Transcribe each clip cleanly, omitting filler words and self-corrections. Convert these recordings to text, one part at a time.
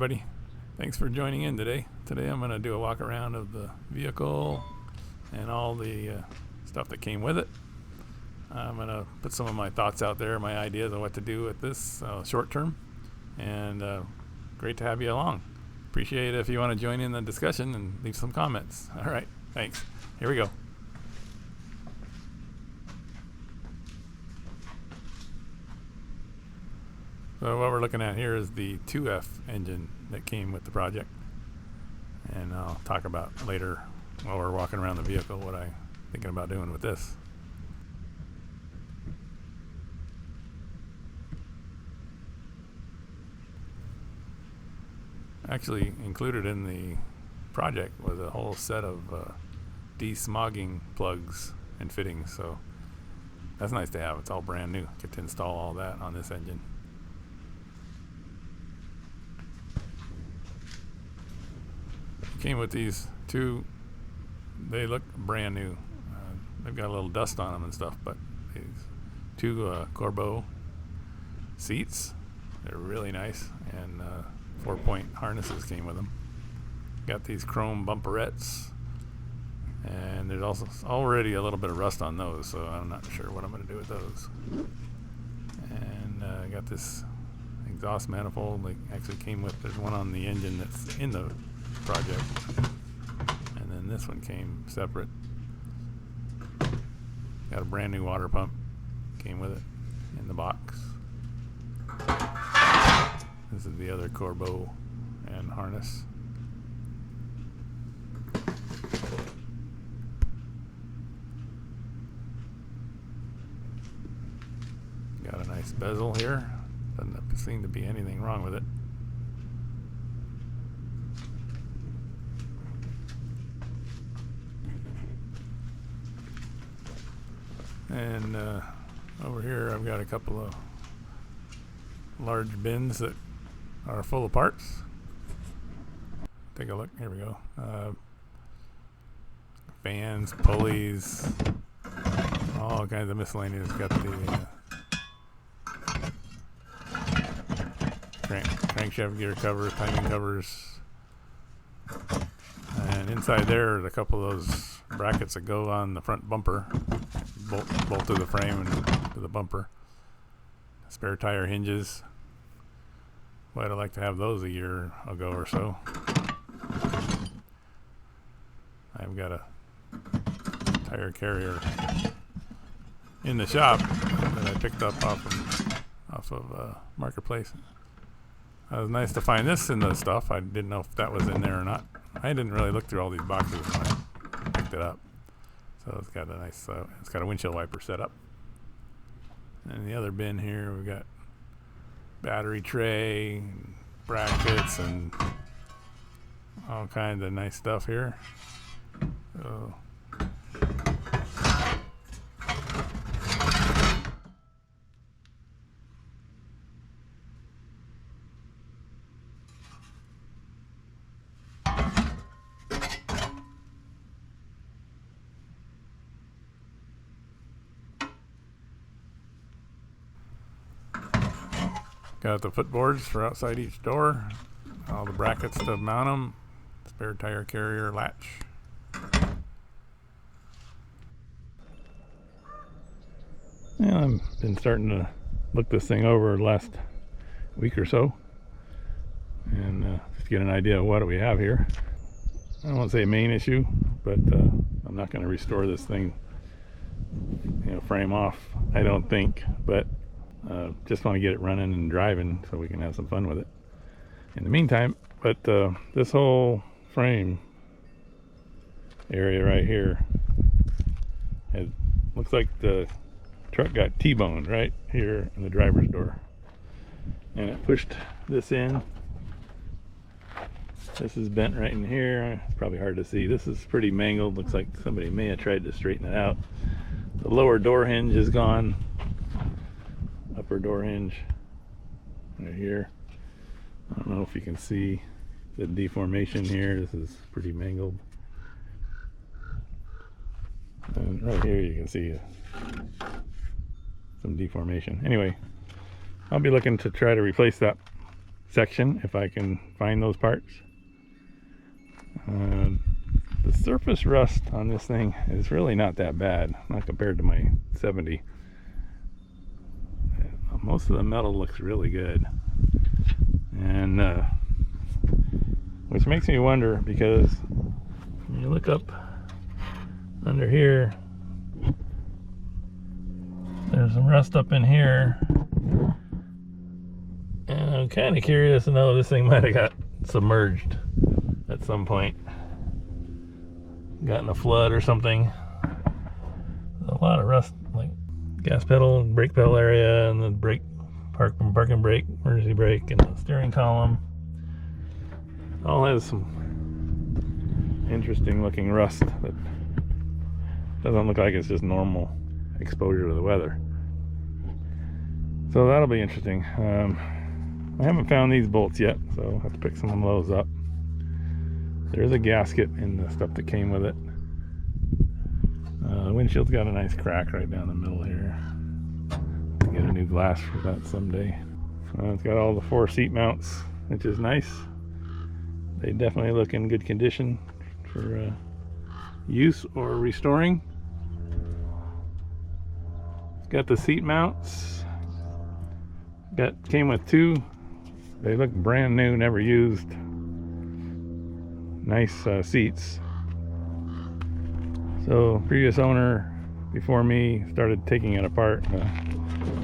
everybody. Thanks for joining in today. Today I'm going to do a walk around of the vehicle and all the stuff that came with it. I'm going to put some of my thoughts out there, my ideas on what to do with this short term. And great to have you along. Appreciate it if you want to join in the discussion and leave some comments. All right, thanks. Here we go. So what we're looking at here is the 2F engine that came with the project. And I'll talk about later while we're walking around the vehicle what I'm thinking about doing with this. Actually included in the project was a whole set of de-smogging plugs and fittings, so that's nice to have. It's all brand new. Get to install all that on this engine. Came with these two. They look brand new. They've got a little dust on them and stuff, but these two Corbeau seats, they're really nice, and 4-point harnesses came with them. Got these chrome bumperettes, and there's also already a little bit of rust on those, so I'm not sure what I'm going to do with those. And I got this exhaust manifold. They actually came with, there's one on the engine that's in the project, and then this one came separate. Got a brand new water pump, came with it in the box. This is the other Corbeau and harness. Got a nice bezel here. Doesn't seem to be anything wrong with it. And over here I've got a couple of large bins that are full of parts. Take a look. Here we go. Fans, pulleys, all kinds of miscellaneous. Got the crankshaft gear covers, timing covers, and inside there are a couple of those brackets that go on the front bumper, bolt to the frame and to the bumper. Spare tire hinges. Well, I'd like to have those a year ago or so. I've got a tire carrier in the shop that I picked up off of Marketplace. It was nice to find this in the stuff. I didn't know if that was in there or not. I didn't really look through all these boxes when I picked it up. So it's got a nice, it's got a windshield wiper set up. And the other bin here, we've got battery tray, brackets, and all kinds of nice stuff here. So got the footboards for outside each door, all the brackets to mount them, spare tire carrier latch. Yeah, I've been starting to look this thing over the last week or so and just get an idea of what we have here. I don't want to say main issue, but I'm not going to restore this thing, frame off, I don't think, but just want to get it running and driving so we can have some fun with it in the meantime. But this whole frame area right here, it looks like the truck got T-boned right here in the driver's door, and it pushed this in. This is bent right in here. It's probably hard to see. This is pretty mangled. Looks like somebody may have tried to straighten it out. The lower door hinge is gone. Upper door hinge right here. I don't know if you can see the deformation here. This is pretty mangled. And right here you can see some deformation. Anyway, I'll be looking to try to replace that section if I can find those parts. The surface rust on this thing is really not that bad, not compared to my 70. Most of the metal looks really good, and which makes me wonder, because when you look up under here, there's some rust up in here, and I'm kind of curious to know if this thing might have got submerged at some point, gotten a flood or something. There's a lot of rust, like gas pedal and brake pedal area, and the brake, parking brake, emergency brake, and the steering column. All has some interesting looking rust that doesn't look like it's just normal exposure to the weather. So that'll be interesting. I haven't found these bolts yet, so I'll have to pick some of those up. There's a gasket in the stuff that came with it. The windshield's got a nice crack right down the middle here. I'll get a new glass for that someday. It's got all the 4 seat mounts, which is nice. They definitely look in good condition for use or restoring. It's got the seat mounts. Came with 2. They look brand new, never used. Nice seats. So previous owner before me started taking it apart.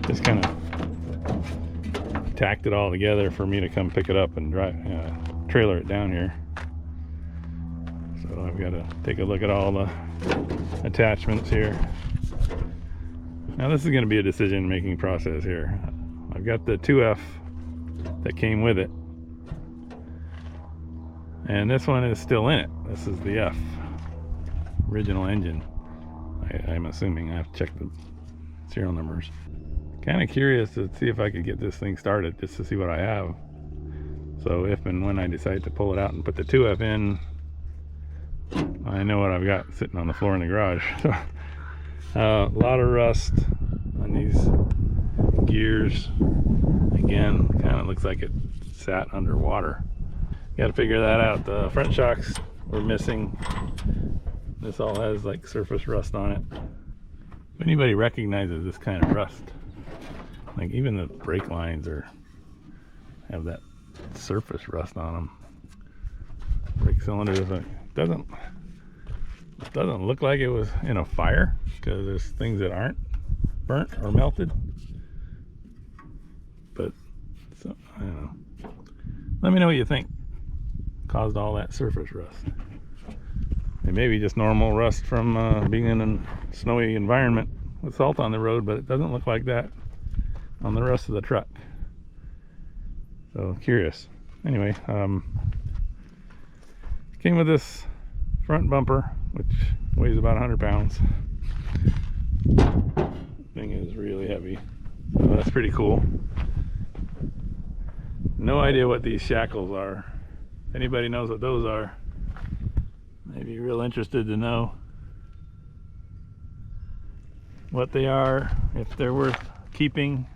Just kind of tacked it all together for me to come pick it up and drive, trailer it down here. So I've got to take a look at all the attachments here. Now this is going to be a decision-making process here. I've got the 2F that came with it, and this one is still in it. This is the F, original engine. I'm assuming. I have to check the serial numbers. Kind of curious to see if I could get this thing started, just to see what I have. So if and when I decide to pull it out and put the 2F in, I know what I've got sitting on the floor in the garage. A lot of rust on these gears. Again, kind of looks like it sat underwater. Got to figure that out. The front shocks were missing. This all has like surface rust on it. If anybody recognizes this kind of rust, like even the brake lines have that surface rust on them. Brake cylinders, it doesn't look like it was in a fire, because there's things that aren't burnt or melted. But so, I don't know. Let me know what you think caused all that surface rust. It may be just normal rust from being in a snowy environment with salt on the road, but it doesn't look like that on the rest of the truck. So curious. Anyway, came with this front bumper, which weighs about 100 pounds. Thing is really heavy. So that's pretty cool. No idea what these shackles are. If anybody knows what those are, I'd be real interested to know what they are, if they're worth keeping,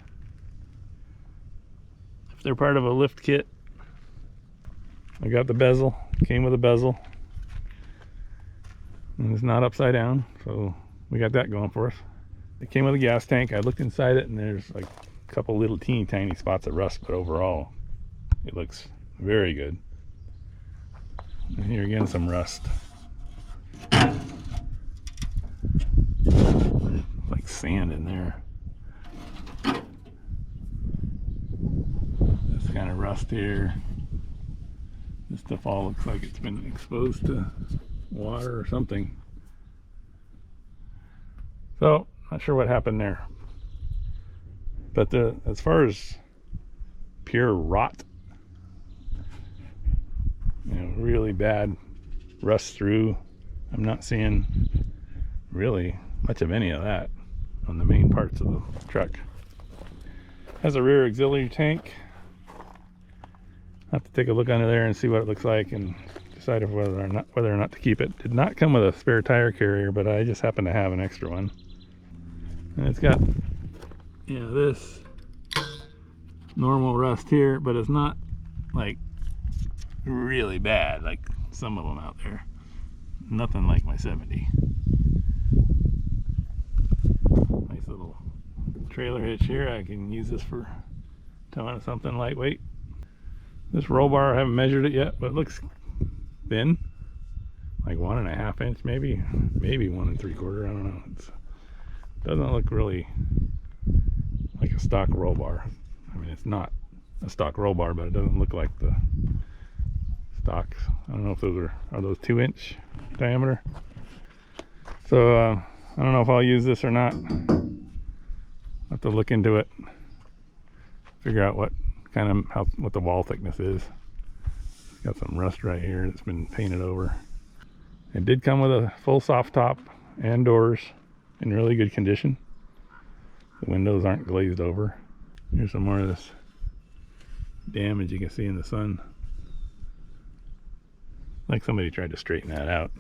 if they're part of a lift kit. I got the bezel, came with a bezel, and it's not upside down, so we got that going for us. It came with a gas tank. I looked inside it and there's like a couple little teeny tiny spots of rust, but overall it looks very good. And here again, some rust. Like sand in there. This kind of rust here. This stuff all looks like it's been exposed to water or something. So, not sure what happened there. But as far as pure rot, really bad rust through, I'm not seeing really much of any of that on the main parts of the truck. Has a rear auxiliary tank. I'll have to take a look under there and see what it looks like and decide whether or not to keep it. Did not come with a spare tire carrier, but I just happen to have an extra one. And it's got, this normal rust here, but it's not like really bad, like some of them out there. Nothing like my 70. Nice little trailer hitch here. I can use this for towing something lightweight. This roll bar, I haven't measured it yet, but it looks thin, like 1.5 inch, maybe 1 3/4. I don't know. It doesn't look really like a stock roll bar. I mean, it's not a stock roll bar, but it doesn't look like the stocks. I don't know if those are those 2-inch diameter. So I don't know if I'll use this or not. I'll have to look into it, figure out what the wall thickness is. It's got some rust right here that's been painted over. It did come with a full soft top and doors in really good condition. The windows aren't glazed over. Here's some more of this damage you can see in the sun. Like somebody tried to straighten that out.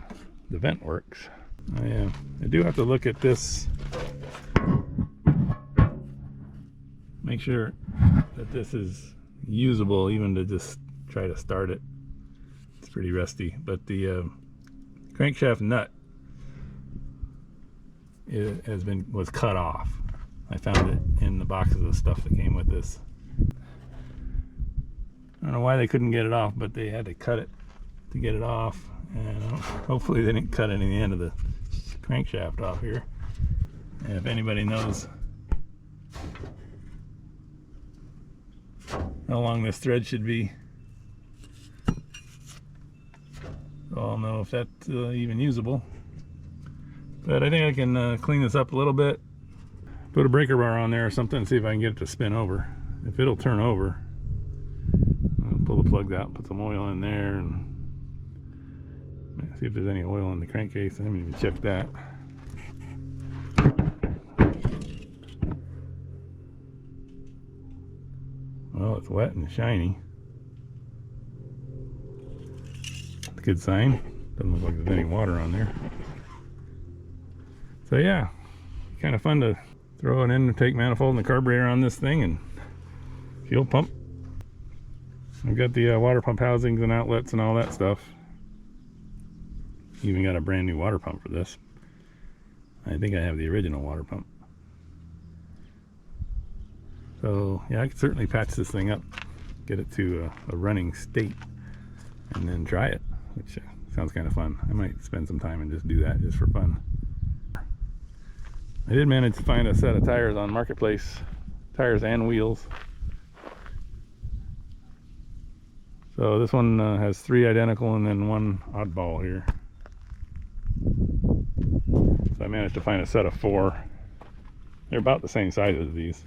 The vent works. I do have to look at this. Make sure that this is usable, even to just try to start it. It's pretty rusty, but the crankshaft nut was cut off. I found it in the boxes of stuff that came with this. I don't know why they couldn't get it off, but they had to cut it to get it off, and hopefully they didn't cut any end of the crankshaft off here. And if anybody knows how long this thread should be, I'll know if that's even usable. But I think I can clean this up a little bit, put a breaker bar on there or something, and see if I can get it to spin over. If it'll turn over, I'll pull the plugs out, put some oil in there, and see if there's any oil in the crankcase. I haven't even checked that. Well, it's wet and shiny. That's a good sign. Doesn't look like there's any water on there. So yeah, kind of fun to throw an intake manifold and the carburetor on this thing and fuel pump. I've got the water pump housings and outlets and all that stuff. Even got a brand new water pump for this. I think I have the original water pump. So yeah, I could certainly patch this thing up, get it to a running state, and then try it, which sounds kind of fun. I might spend some time and just do that just for fun. I did manage to find a set of tires on Marketplace, tires and wheels. So this one has 3 identical and then 1 oddball here. So I managed to find a set of 4. They're about the same size as these.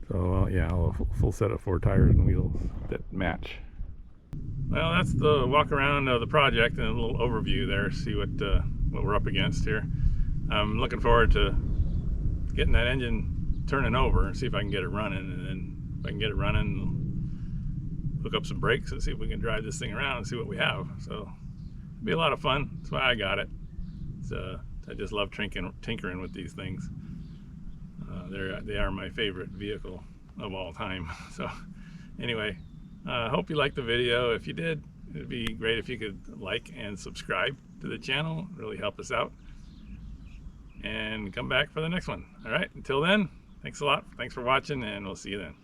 So yeah, I'll have a full set of 4 tires and wheels that match. Well, that's the walk around of the project and a little overview there. See what we're up against here. I'm looking forward to getting that engine turning over and see if I can get it running. And then if I can get it running, hook up some brakes and see if we can drive this thing around and see what we have. So it'll be a lot of fun. That's why I got it. I just love tinkering with these things. They are my favorite vehicle of all time. So anyway, hope you liked the video. If you did, it'd be great if you could like and subscribe to the channel. Really help us out. And come back for the next one. All right, until then, thanks a lot. Thanks for watching, and we'll see you then.